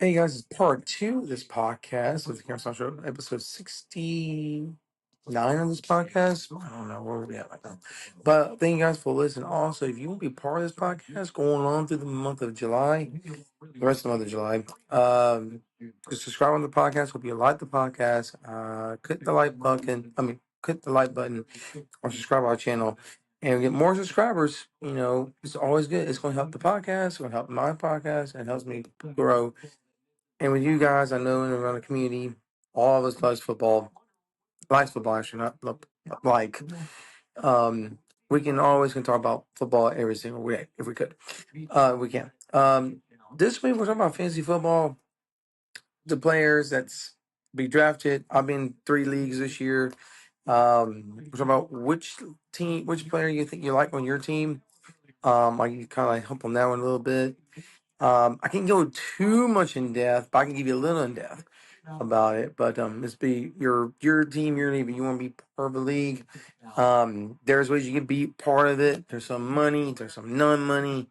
Hey guys, it's part two of this podcast of the Carousel Show, episode 69 of this podcast. I don't know where we at right now. But thank you guys for listening. Also, if you want to be part of this podcast going on through the month of July, the rest of the month of July, just subscribe on the podcast. Hope you like the podcast. Click the like button. Click the like button or subscribe to our channel. And get more subscribers. It's always good. It's going to help the podcast. It's going to help my podcast. And helps me grow. And with you guys, I know in around the community, all of us loves football. Likes football, actually, not like. We can talk about football every single week if we could. We can. This week we're talking about fantasy football. The players that's be drafted. I've been in 3 leagues this year. We're talking about which player you think you like on your team. I can kind of help on that one a little bit. I can't go too much in depth, but I can give you a little in depth about it. But this be your team, your league. But you want to be part of the league. There's ways you can be part of it. There's some money. There's some non-money.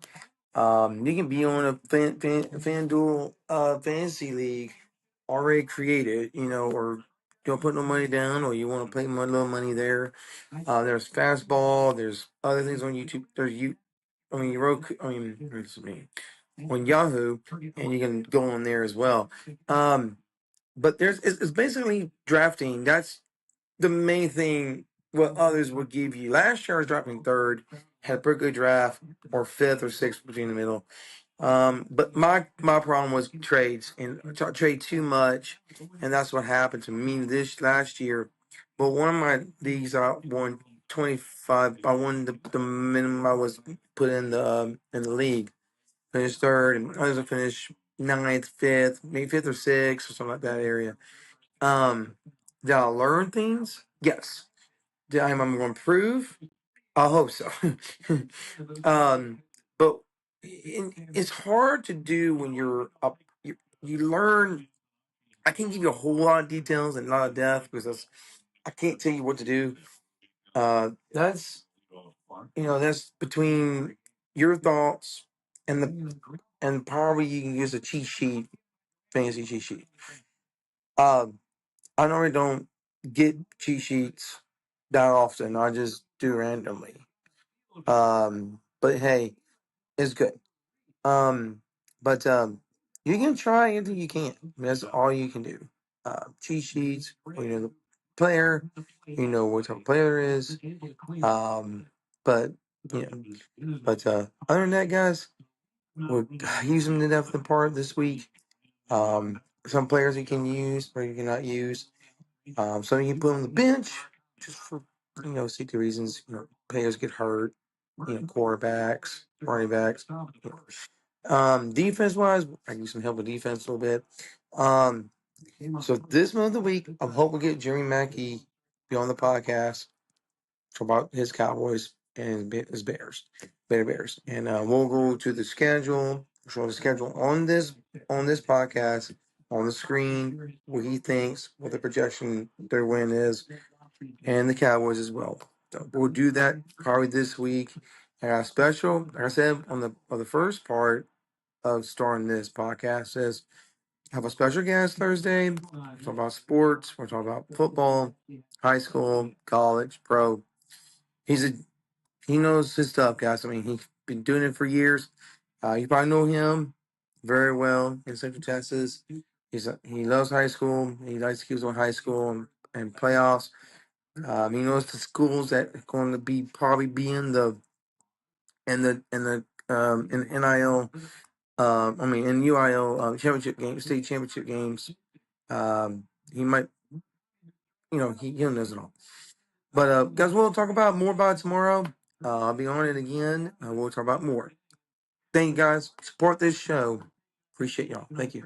You can be on a FanDuel fantasy league already created. Or you don't put no money down, or you want to play a little money there. There's fastball. There's other things on YouTube. Roku. On Yahoo, and you can go on there as well. But it's basically drafting. That's the main thing. What others would give you. Last year I was drafting third, had a pretty good draft, or fifth or sixth between the middle. But my problem was trades and trade too much, and that's what happened to me this last year. But one of my leagues I won 25. I won the minimum I was put in the league. Finished third, and others will finish ninth, fifth, maybe fifth or sixth or something like that area. Did I learn things? Yes. Did I am going to improve? I hope so. But it's hard to do when you're up. You learn. I can't give you a whole lot of details and a lot of depth because I can't tell you what to do. That's between your thoughts and probably you can use a cheat sheet, fantasy cheat sheet. I normally don't get cheat sheets that often. I just do randomly. But hey, it's good. But you can try anything you can. That's all you can do. Cheat sheets. You know the player. You know what type of player it is. But other than that, guys, we're using the depth of the part this week. Some players you can use or you cannot use. Some you can put on the bench just for safety reasons. Players get hurt. Quarterbacks, running backs. Defense wise, I can use some help with defense a little bit. So this month of the week, I hope we get Jerry Mackey be on the podcast talk about his Cowboys and his Bears, and we'll go to the schedule. Show the schedule on this podcast on the screen. What he thinks, what the projection their win is, and the Cowboys as well. So we'll do that probably this week. I got a special, like I said on the first part of starting this podcast is have a special guest Thursday. We'll talk about sports. We'll talk about football, high school, college, pro. He knows his stuff, guys. I mean, he's been doing it for years. You probably know him very well in Central Texas. He loves high school. He likes to keep on high school and playoffs. He knows the schools that are going to probably be in NIL. In UIL championship games, state championship games. He might, he knows it all. But guys, we'll talk about more about it tomorrow. I'll be on it again. We'll talk about more. Thank you guys. Support this show. Appreciate y'all. Thank you.